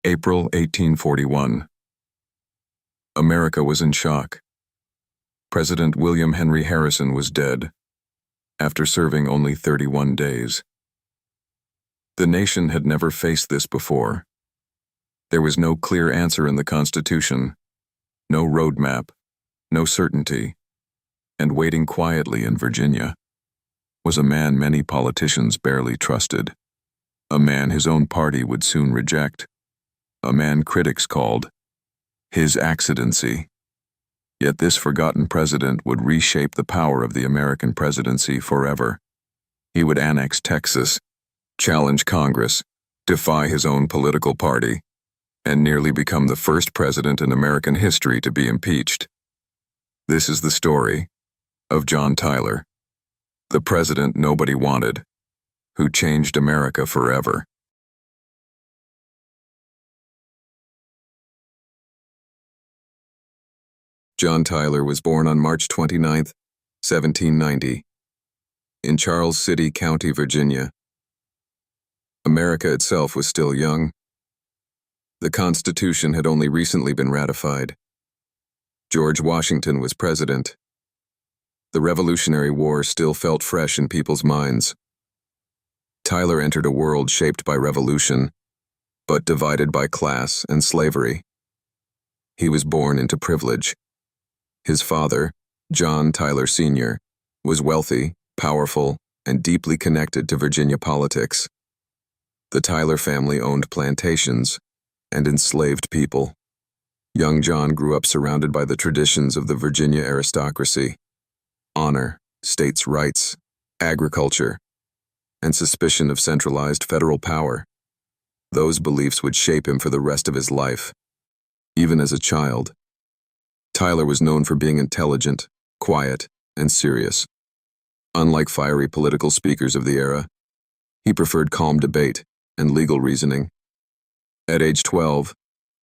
April 1841. America was in shock. President William Henry Harrison was dead, after serving only 31 days. The nation had never faced this before. There was no clear answer in the Constitution, no roadmap, no certainty, and waiting quietly in Virginia was a man many politicians barely trusted, a man his own party would soon reject, a man critics called his Accidency. Yet this forgotten president would reshape the power of the American presidency forever. He would annex Texas, challenge Congress, defy his own political party, and nearly become the first president in American history to be impeached. This is the story of John Tyler, the president nobody wanted, who changed America forever. John Tyler was born on March 29, 1790, in Charles City County, Virginia. America itself was still young. The Constitution had only recently been ratified. George Washington was president. The Revolutionary War still felt fresh in people's minds. Tyler entered a world shaped by revolution, but divided by class and slavery. He was born into privilege. His father, John Tyler Sr., was wealthy, powerful, and deeply connected to Virginia politics. The Tyler family owned plantations and enslaved people. Young John grew up surrounded by the traditions of the Virginia aristocracy: honor, states' rights, agriculture, and suspicion of centralized federal power. Those beliefs would shape him for the rest of his life. Even as a child, Tyler was known for being intelligent, quiet, and serious. Unlike fiery political speakers of the era, he preferred calm debate and legal reasoning. At age 12,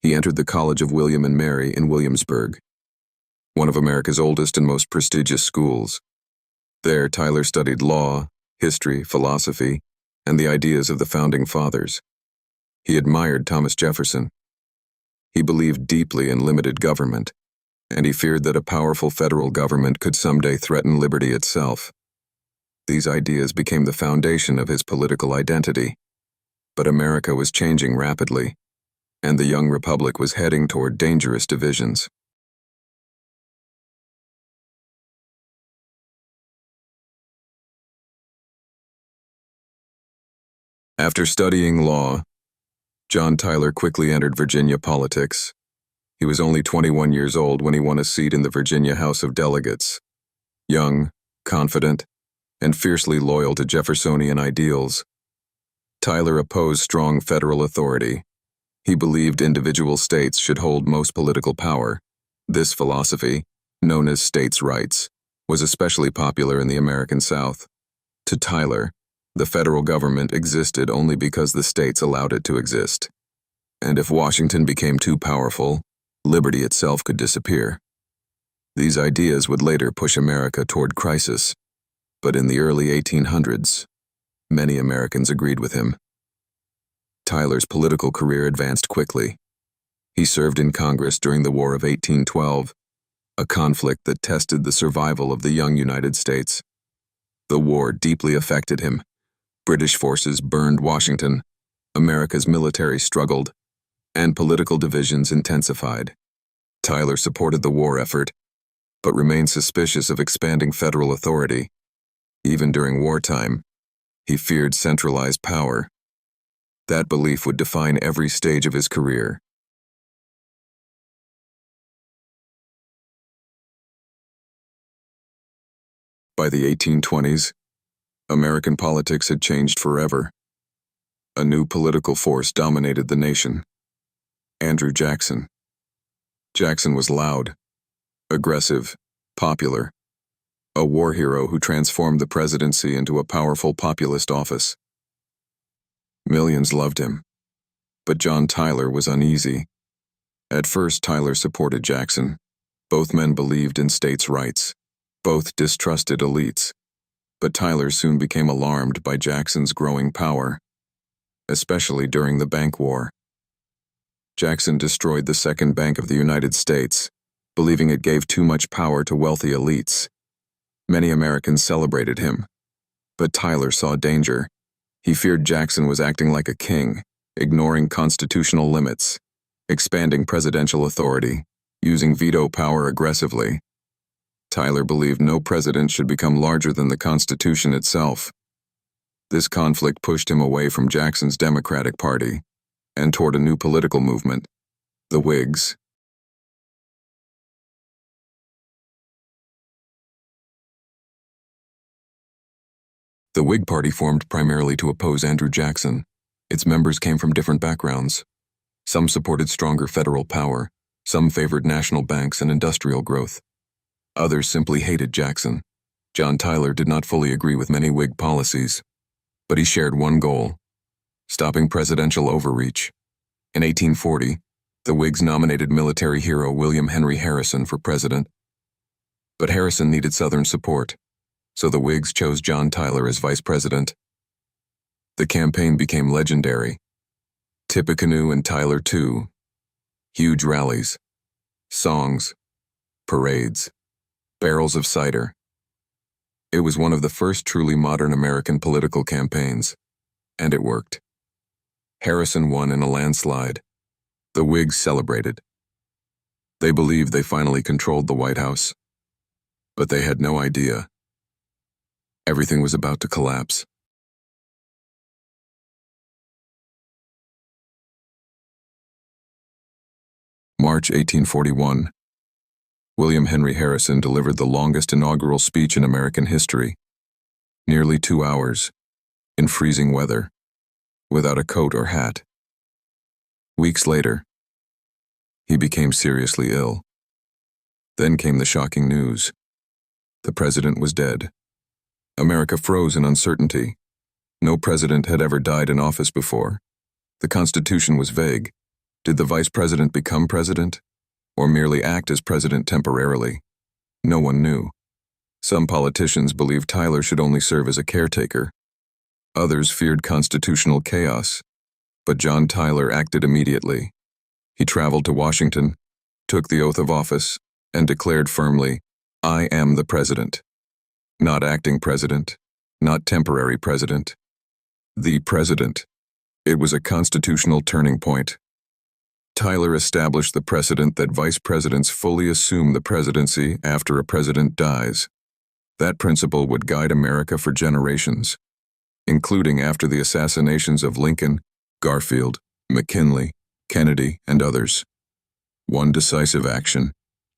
he entered the College of William and Mary in Williamsburg, one of America's oldest and most prestigious schools. There, Tyler studied law, history, philosophy, and the ideas of the Founding Fathers. He admired Thomas Jefferson. He believed deeply in limited government, and he feared that a powerful federal government could someday threaten liberty itself. These ideas became the foundation of his political identity. But America was changing rapidly, and the young republic was heading toward dangerous divisions. After studying law, John Tyler quickly entered Virginia politics. He was only 21 years old when he won a seat in the Virginia House of Delegates. Young, confident, and fiercely loyal to Jeffersonian ideals, Tyler opposed strong federal authority. He believed individual states should hold most political power. This philosophy, known as states' rights, was especially popular in the American South. To Tyler, the federal government existed only because the states allowed it to exist. And if Washington became too powerful, liberty itself could disappear. These ideas would later push America toward crisis, but in the early 1800s, many Americans agreed with him. Tyler's political career advanced quickly. He served in Congress during the War of 1812, a conflict that tested the survival of the young United States. The war deeply affected him. British forces burned Washington, America's military struggled, and political divisions intensified. Tyler supported the war effort, but remained suspicious of expanding federal authority. Even during wartime, he feared centralized power. That belief would define every stage of his career. By the 1820s, American politics had changed forever. A new political force dominated the nation: Andrew Jackson. Jackson was loud, aggressive, popular, a war hero who transformed the presidency into a powerful populist office. Millions loved him, but John Tyler was uneasy. At first, Tyler supported Jackson. Both men believed in states' rights. Both distrusted elites. But Tyler soon became alarmed by Jackson's growing power, especially during the Bank War. Jackson destroyed the Second Bank of the United States, believing it gave too much power to wealthy elites. Many Americans celebrated him, but Tyler saw danger. He feared Jackson was acting like a king, ignoring constitutional limits, expanding presidential authority, using veto power aggressively. Tyler believed no president should become larger than the Constitution itself. This conflict pushed him away from Jackson's Democratic Party and toward a new political movement, the Whigs. The Whig Party formed primarily to oppose Andrew Jackson. Its members came from different backgrounds. Some supported stronger federal power, some favored national banks and industrial growth. Others simply hated Jackson. John Tyler did not fully agree with many Whig policies, but he shared one goal: stopping presidential overreach. In 1840, the Whigs nominated military hero William Henry Harrison for president. But Harrison needed Southern support, so the Whigs chose John Tyler as vice president. The campaign became legendary. Tippecanoe and Tyler too. Huge rallies, songs, parades, barrels of cider. It was one of the first truly modern American political campaigns, and it worked. Harrison won in a landslide. The Whigs celebrated. They believed they finally controlled the White House, but they had no idea. Everything was about to collapse. March 1841. William Henry Harrison delivered the longest inaugural speech in American history. Nearly 2 hours, in freezing weather, without a coat or hat. Weeks later, he became seriously ill. Then came the shocking news. The president was dead. America froze in uncertainty. No president had ever died in office before. The Constitution was vague. Did the vice president become president, or merely act as president temporarily? No one knew. Some politicians believed Tyler should only serve as a caretaker. Others feared constitutional chaos, but John Tyler acted immediately. He traveled to Washington, took the oath of office, and declared firmly, "I am the president." Not acting president, not temporary president. The president. It was a constitutional turning point. Tyler established the precedent that vice presidents fully assume the presidency after a president dies. That principle would guide America for generations, including after the assassinations of Lincoln, Garfield, McKinley, Kennedy, and others. One decisive action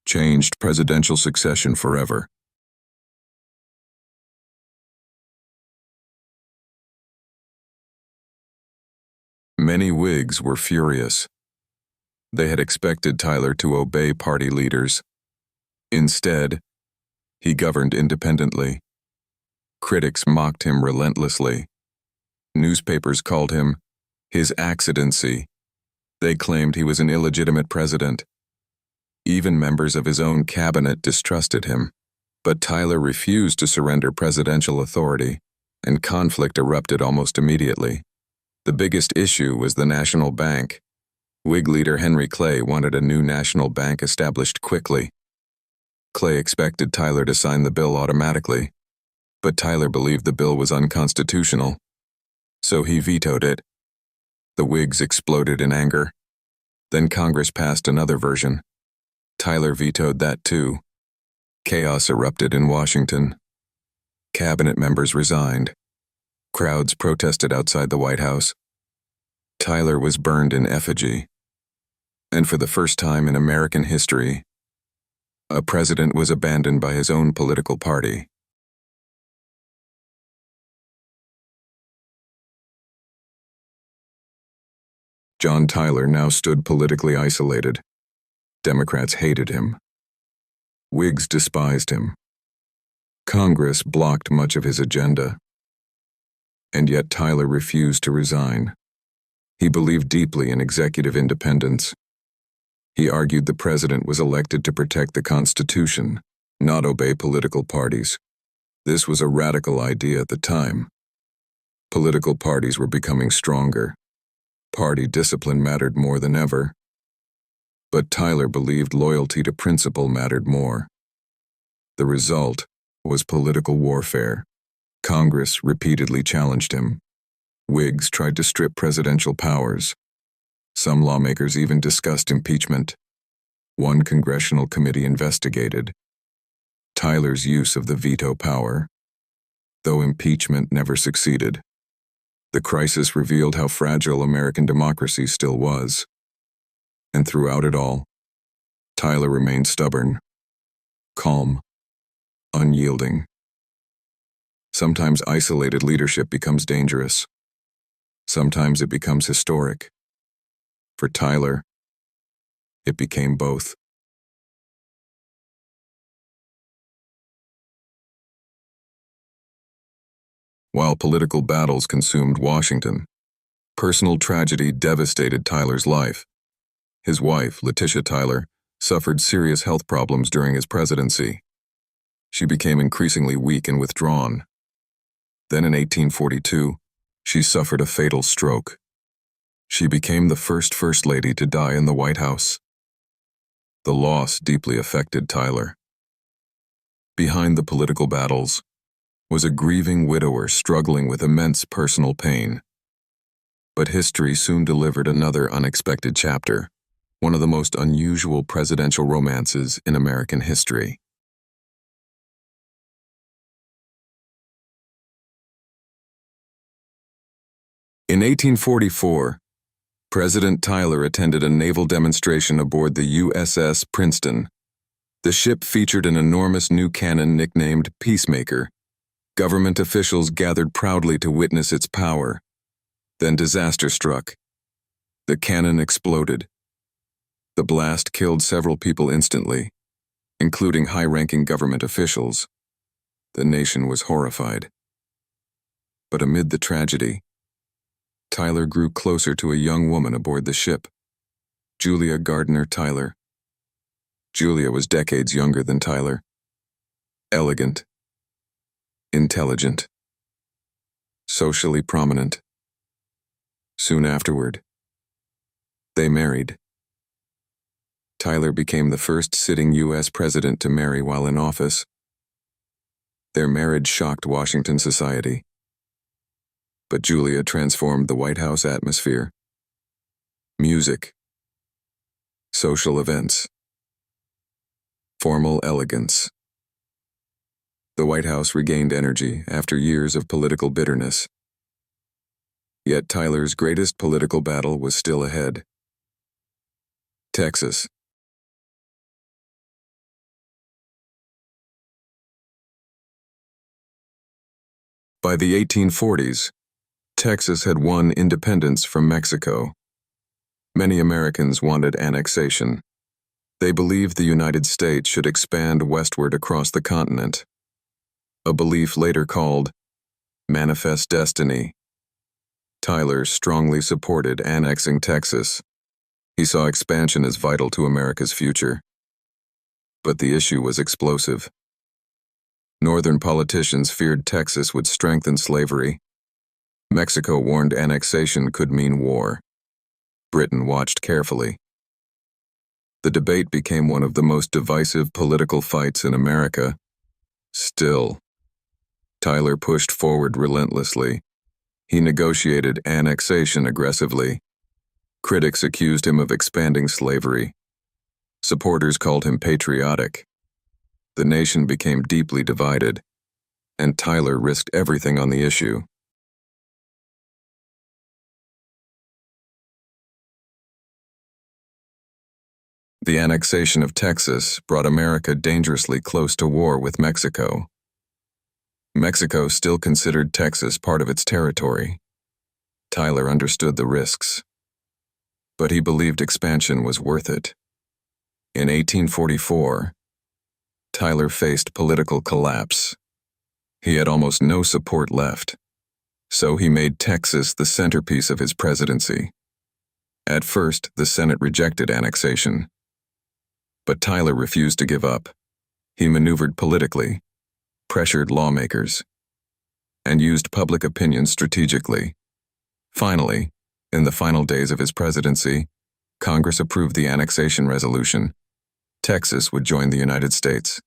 changed presidential succession forever. Many Whigs were furious. They had expected Tyler to obey party leaders. Instead, he governed independently. Critics mocked him relentlessly. Newspapers called him his Accidency. They claimed he was an illegitimate president. Even members of his own cabinet distrusted him. But Tyler refused to surrender presidential authority, and conflict erupted almost immediately. The biggest issue was the national bank. Whig leader Henry Clay wanted a new national bank established quickly. Clay expected Tyler to sign the bill automatically, but Tyler believed the bill was unconstitutional, so he vetoed it. The Whigs exploded in anger. Then Congress passed another version. Tyler vetoed that too. Chaos erupted in Washington. Cabinet members resigned. Crowds protested outside the White House. Tyler was burned in effigy. And for the first time in American history, a president was abandoned by his own political party. John Tyler now stood politically isolated. Democrats hated him. Whigs despised him. Congress blocked much of his agenda. And yet Tyler refused to resign. He believed deeply in executive independence. He argued the president was elected to protect the Constitution, not obey political parties. This was a radical idea at the time. Political parties were becoming stronger. Party discipline mattered more than ever. But Tyler believed loyalty to principle mattered more. The result was political warfare. Congress repeatedly challenged him. Whigs tried to strip presidential powers. Some lawmakers even discussed impeachment. One congressional committee investigated Tyler's use of the veto power. Though impeachment never succeeded, the crisis revealed how fragile American democracy still was. And throughout it all, Tyler remained stubborn, calm, unyielding. Sometimes isolated leadership becomes dangerous. Sometimes it becomes historic. For Tyler, it became both. While political battles consumed Washington, personal tragedy devastated Tyler's life. His wife, Letitia Tyler, suffered serious health problems during his presidency. She became increasingly weak and withdrawn. Then in 1842, she suffered a fatal stroke. She became the first lady to die in the White House. The loss deeply affected Tyler. Behind the political battles was a grieving widower struggling with immense personal pain. But history soon delivered another unexpected chapter, one of the most unusual presidential romances in American history. In 1844, President Tyler attended a naval demonstration aboard the USS Princeton. The ship featured an enormous new cannon nicknamed Peacemaker. Government officials gathered proudly to witness its power. Then disaster struck. The cannon exploded. The blast killed several people instantly, including high-ranking government officials. The nation was horrified. But amid the tragedy, Tyler grew closer to a young woman aboard the ship, Julia Gardner Tyler. Julia was decades younger than Tyler. Elegant, intelligent, socially prominent. Soon afterward, they married. Tyler became the first sitting U.S. president to marry while in office. Their marriage shocked Washington society. But Julia transformed the White House atmosphere. Music, social events, formal elegance. The White House regained energy after years of political bitterness. Yet Tyler's greatest political battle was still ahead. Texas. By the 1840s, Texas had won independence from Mexico. Many Americans wanted annexation. They believed the United States should expand westward across the continent, a belief later called manifest destiny. Tyler strongly supported annexing Texas. He saw expansion as vital to America's future. But the issue was explosive. Northern politicians feared Texas would strengthen slavery. Mexico warned annexation could mean war. Britain watched carefully. The debate became one of the most divisive political fights in America. Still, Tyler pushed forward relentlessly. He negotiated annexation aggressively. Critics accused him of expanding slavery. Supporters called him patriotic. The nation became deeply divided, and Tyler risked everything on the issue. The annexation of Texas brought America dangerously close to war with Mexico. Mexico still considered Texas part of its territory. Tyler understood the risks, but he believed expansion was worth it. In 1844, Tyler faced political collapse. He had almost no support left, so he made Texas the centerpiece of his presidency. At first, the Senate rejected annexation. But Tyler refused to give up. He maneuvered politically, pressured lawmakers, and used public opinion strategically. Finally, in the final days of his presidency, Congress approved the annexation resolution. Texas would join the United States.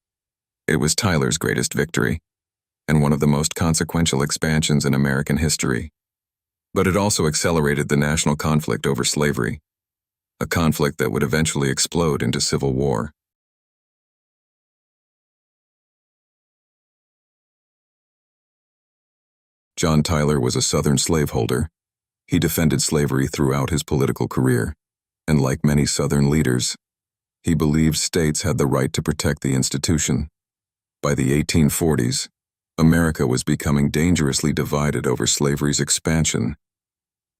It was Tyler's greatest victory, and one of the most consequential expansions in American history. But it also accelerated the national conflict over slavery, a conflict that would eventually explode into civil war. John Tyler was a Southern slaveholder. He defended slavery throughout his political career, and like many Southern leaders, he believed states had the right to protect the institution. By the 1840s, America was becoming dangerously divided over slavery's expansion.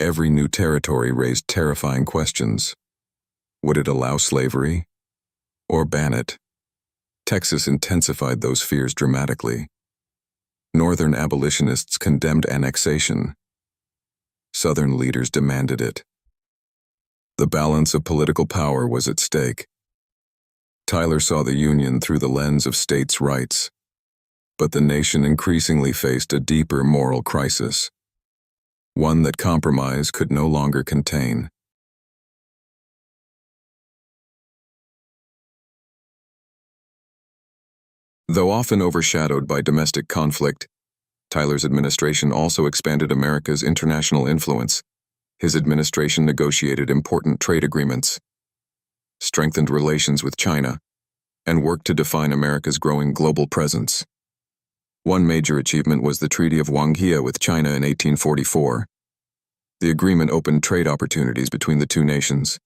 Every new territory raised terrifying questions. Would it allow slavery or ban it? Texas intensified those fears dramatically. Northern abolitionists condemned annexation. Southern leaders demanded it. The balance of political power was at stake. Tyler saw the Union through the lens of states' rights, but the nation increasingly faced a deeper moral crisis, one that compromise could no longer contain. Though often overshadowed by domestic conflict, Tyler's administration also expanded America's international influence. His administration negotiated important trade agreements, strengthened relations with China, and worked to define America's growing global presence. One major achievement was the Treaty of Wanghia with China in 1844. The agreement opened trade opportunities between the two nations.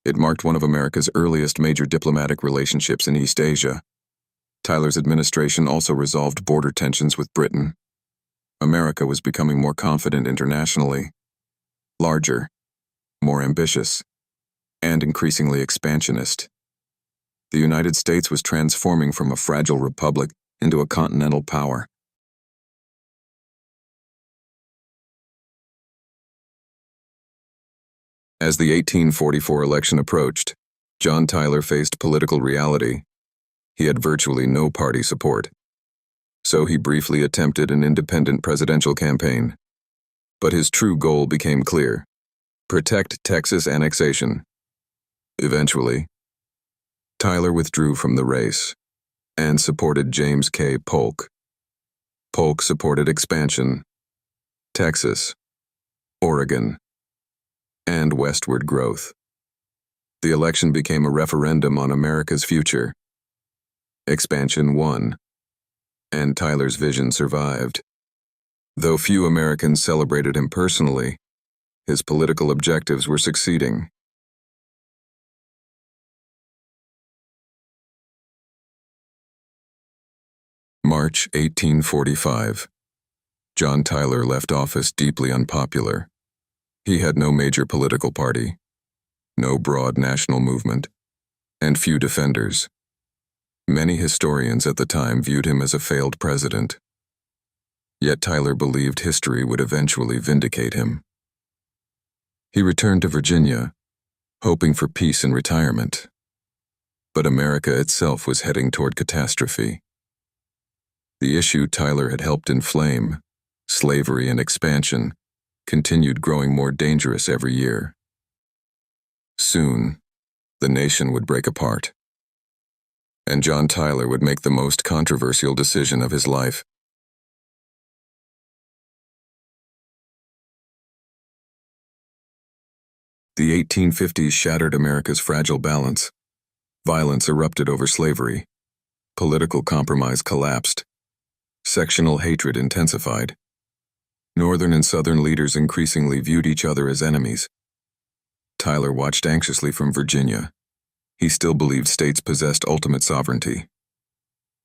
It marked one of America's earliest major diplomatic relationships in East Asia. Tyler's administration also resolved border tensions with Britain. America was becoming more confident internationally, larger, more ambitious, and increasingly expansionist. The United States was transforming from a fragile republic into a continental power. As the 1844 election approached, John Tyler faced political reality. He had virtually no party support, so he briefly attempted an independent presidential campaign. But his true goal became clear: protect Texas annexation. Eventually, Tyler withdrew from the race and supported James K. Polk. Polk supported expansion, Texas, Oregon, and westward growth. The election became a referendum on America's future. Expansion won, and Tyler's vision survived. Though few Americans celebrated him personally, his political objectives were succeeding. March 1845. John Tyler left office deeply unpopular. He had no major political party, no broad national movement, and few defenders. Many historians at the time viewed him as a failed president. Yet Tyler believed history would eventually vindicate him. He returned to Virginia, hoping for peace and retirement. But America itself was heading toward catastrophe. The issue Tyler had helped inflame, slavery and expansion, continued growing more dangerous every year. Soon, the nation would break apart, and John Tyler would make the most controversial decision of his life. The 1850s shattered America's fragile balance. Violence erupted over slavery. Political compromise collapsed. Sectional hatred intensified. Northern and Southern leaders increasingly viewed each other as enemies. Tyler watched anxiously from Virginia. He still believed states possessed ultimate sovereignty.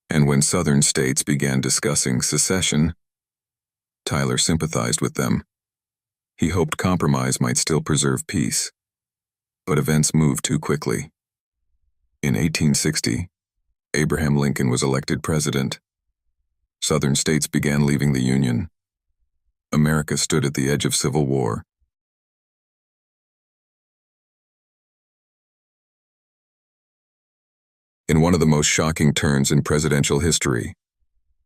And when Southern states began discussing secession, Tyler sympathized with them. He hoped compromise might still preserve peace. But events moved too quickly. In 1860, Abraham Lincoln was elected president. Southern states began leaving the Union. America stood at the edge of civil war. In one of the most shocking turns in presidential history,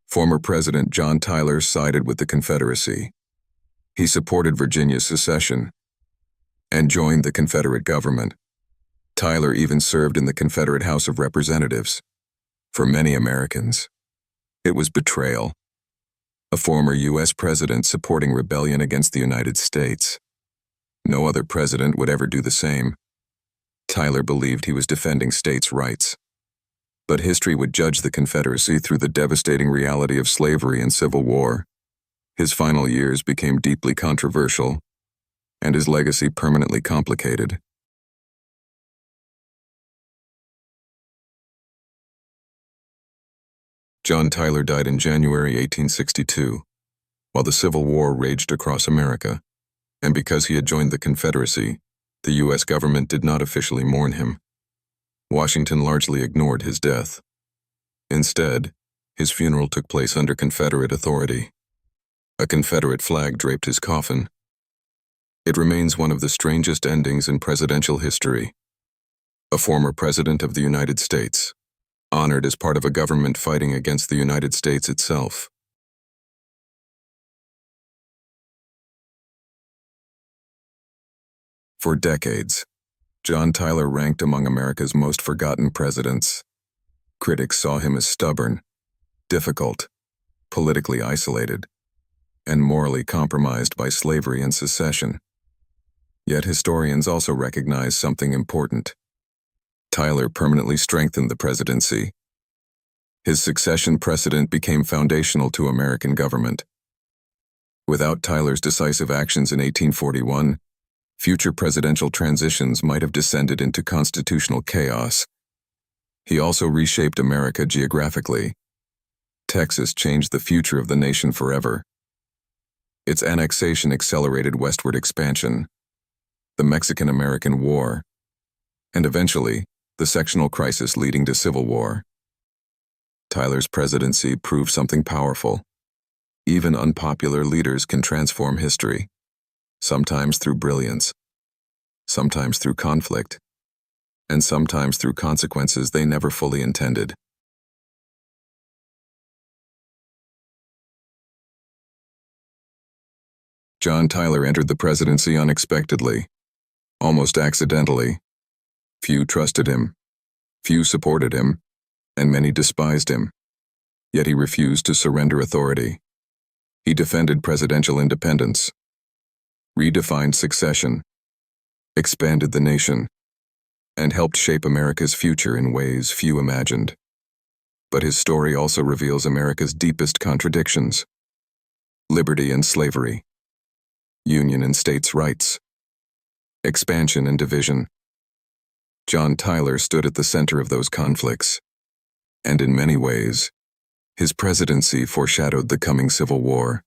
former President John Tyler sided with the Confederacy. He supported Virginia's secession and joined the Confederate government. Tyler even served in the Confederate House of Representatives. For many Americans, it was betrayal. A former U.S. president supporting rebellion against the United States. No other president would ever do the same. Tyler believed he was defending states' rights. But history would judge the Confederacy through the devastating reality of slavery and civil war. His final years became deeply controversial, and his legacy permanently complicated. John Tyler died in January 1862, while the Civil War raged across America, and because he had joined the Confederacy, the U.S. government did not officially mourn him. Washington largely ignored his death. Instead, his funeral took place under Confederate authority. A Confederate flag draped his coffin. It remains one of the strangest endings in presidential history. A former president of the United States, honored as part of a government fighting against the United States itself. For decades, John Tyler ranked among America's most forgotten presidents. Critics saw him as stubborn, difficult, politically isolated, and morally compromised by slavery and secession. Yet historians also recognize something important. Tyler permanently strengthened the presidency. His succession precedent became foundational to American government. Without Tyler's decisive actions in 1841, future presidential transitions might have descended into constitutional chaos. He also reshaped America geographically. Texas changed the future of the nation forever. Its annexation accelerated westward expansion, the Mexican-American War, and eventually, the sectional crisis leading to civil war. Tyler's presidency proved something powerful. Even unpopular leaders can transform history, sometimes through brilliance, sometimes through conflict, and sometimes through consequences they never fully intended. John Tyler entered the presidency unexpectedly, almost accidentally. Few trusted him, few supported him, and many despised him. Yet he refused to surrender authority. He defended presidential independence, redefined succession, expanded the nation, and helped shape America's future in ways few imagined. But his story also reveals America's deepest contradictions: liberty and slavery, union and states' rights, expansion and division. John Tyler stood at the center of those conflicts, and in many ways, his presidency foreshadowed the coming Civil War.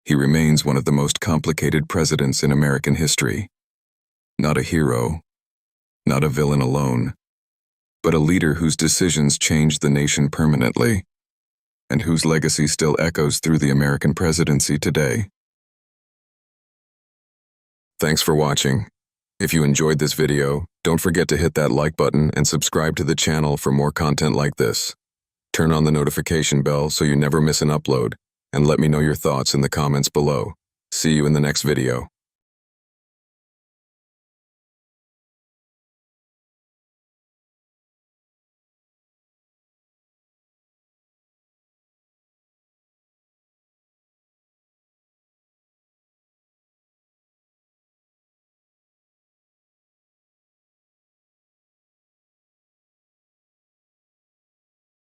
He remains one of the most complicated presidents in American history. Not a hero, not a villain alone, but a leader whose decisions changed the nation permanently, and whose legacy still echoes through the American presidency today. Thanks for watching. If you enjoyed this video, don't forget to hit that like button and subscribe to the channel for more content like this. Turn on the notification bell so you never miss an upload, and let me know your thoughts in the comments below. See you in the next video.